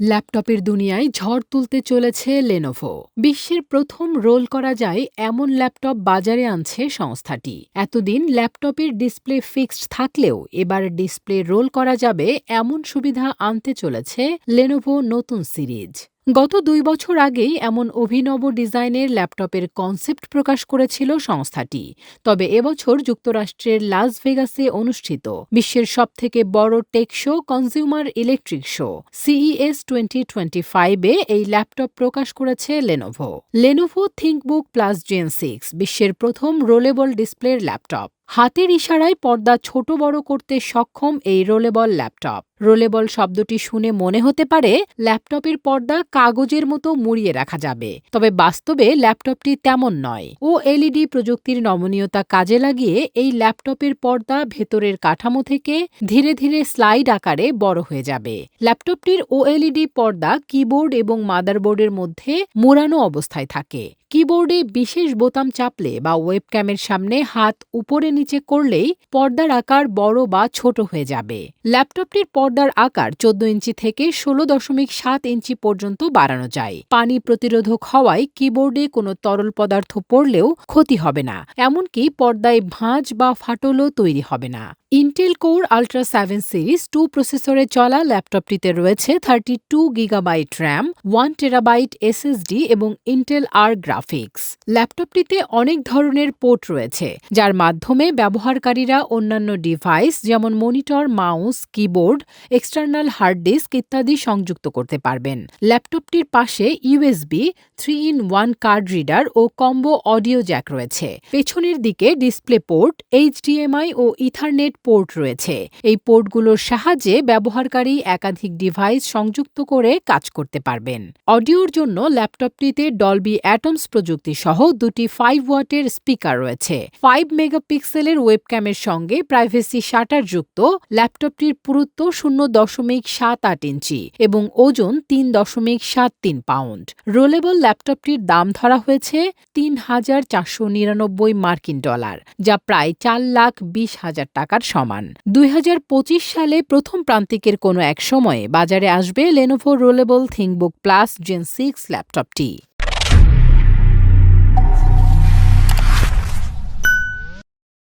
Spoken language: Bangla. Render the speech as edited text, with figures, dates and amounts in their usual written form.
ল্যাপটপের দুনিয়ায় ঝড় তুলতে চলেছে লেনোভো। বিশ্বের প্রথম রোল করা যায় এমন ল্যাপটপ বাজারে আনছে সংস্থাটি। এতদিন ল্যাপটপের ডিসপ্লে ফিক্সড থাকলেও এবার ডিসপ্লে রোল করা যাবে এমন সুবিধা আনতে চলেছে লেনোভো নতুন সিরিজ। গত ২ বছর আগেই এমন অভিনব ডিজাইনের ল্যাপটপের কনসেপ্ট প্রকাশ করেছিল সংস্থাটি। তবে এবছর যুক্তরাষ্ট্রের লাস ভেগাসে অনুষ্ঠিত বিশ্বের সবথেকে বড় tech show consumer electric show CES 2025-এ এই ল্যাপটপ প্রকাশ করেছে লেনোভো থিঙ্কবুক প্লাস জেন 6 বিশ্বের প্রথম রোলেবল ডিসপ্লের ল্যাপটপ। হাতের ইশারায় পর্দা ছোট বড় করতে সক্ষম এই রোলেবল ল্যাপটপ। রোলেবল শব্দটি শুনে মনে হতে পারে ল্যাপটপের পর্দা কাগজের মতো মুড়িয়ে রাখা যাবে, তবে বাস্তবে ল্যাপটপটি তেমন নয়। OLED প্রযুক্তির নমনীয়তা কাজে লাগিয়ে এই ল্যাপটপের পর্দা ভেতরের কাঠামো থেকে ধীরে ধীরে স্লাইড আকারে বড় হয়ে যাবে। ল্যাপটপটির OLED পর্দা কিবোর্ড এবং মাদারবোর্ডের মধ্যে মুড়ানো অবস্থায় থাকে। কিবোর্ডে বিশেষ বোতাম চাপলে বা ওয়েবক্যামের সামনে হাত উপরে নিচে করলেই পর্দার আকার বড় বা ছোট হয়ে যাবে। ল্যাপটপটির পর্দার আকার 14 ইঞ্চি থেকে 16.7 ইঞ্চি পর্যন্ত বাড়ানো যায়। পানি প্রতিরোধক হওয়ায় কিবোর্ডে কোনো তরল পদার্থ পড়লেও ক্ষতি হবে না, এমনকি পর্দায় ভাঁজ বা ফাটলও তৈরি হবে না। ইন্টেল কোর আল্ট্রা 7 সিরিজ 2 প্রসেসরে চলা ল্যাপটপটিতে রয়েছে 32 গিগাবাইট র্যাম, 1 টেরাবাইট SSD এবং ইন্টেল আর গ্রাফিক্স। ল্যাপটপটিতে অনেক ধরনের পোর্ট রয়েছে, যার মাধ্যমে ব্যবহারকারীরা অন্যান্য ডিভাইস যেমন monitor, mouse, keyboard, external hard disk ইত্যাদি সংযুক্ত করতে পারবেন। ল্যাপটপটির পাশে USB 3-in-1 কার্ড রিডার ও কম্বো অডিও জ্যাক রয়েছে। পেছনের দিকে ডিসপ্লে পোর্ট, HDMI ও ইথারনেট পোর্ট রয়েছে। এই পোর্টগুলোর সাহায্যে ব্যবহারকারী একাধিক ডিভাইস সংযুক্ত করে কাজ করতে পারবেন। অডিওর জন্য ল্যাপটপটিতে ডলবি অ্যাটমস প্রযুক্তি সহ দুটি 5 ওয়াটের স্পিকার রয়েছে। 5 মেগাপিক্সেলের ওয়েবক্যামের সঙ্গে প্রাইভেসি শাটার যুক্ত ল্যাপটপটির পুরুত্ব 0.78 ইঞ্চি এবং ওজন 3.73 পাউন্ড। রোলেবল ল্যাপটপটির দাম ধরা হয়েছে $3,499 মার্কিন, যা প্রায় 4,20,000 টাকার সমান। 2025 সালে প্রথম প্রান্তিকের কোনো এক সময়ে বাজারে আসবে Lenovo rollable ThinkBook Plus Gen 6 ল্যাপটপটি।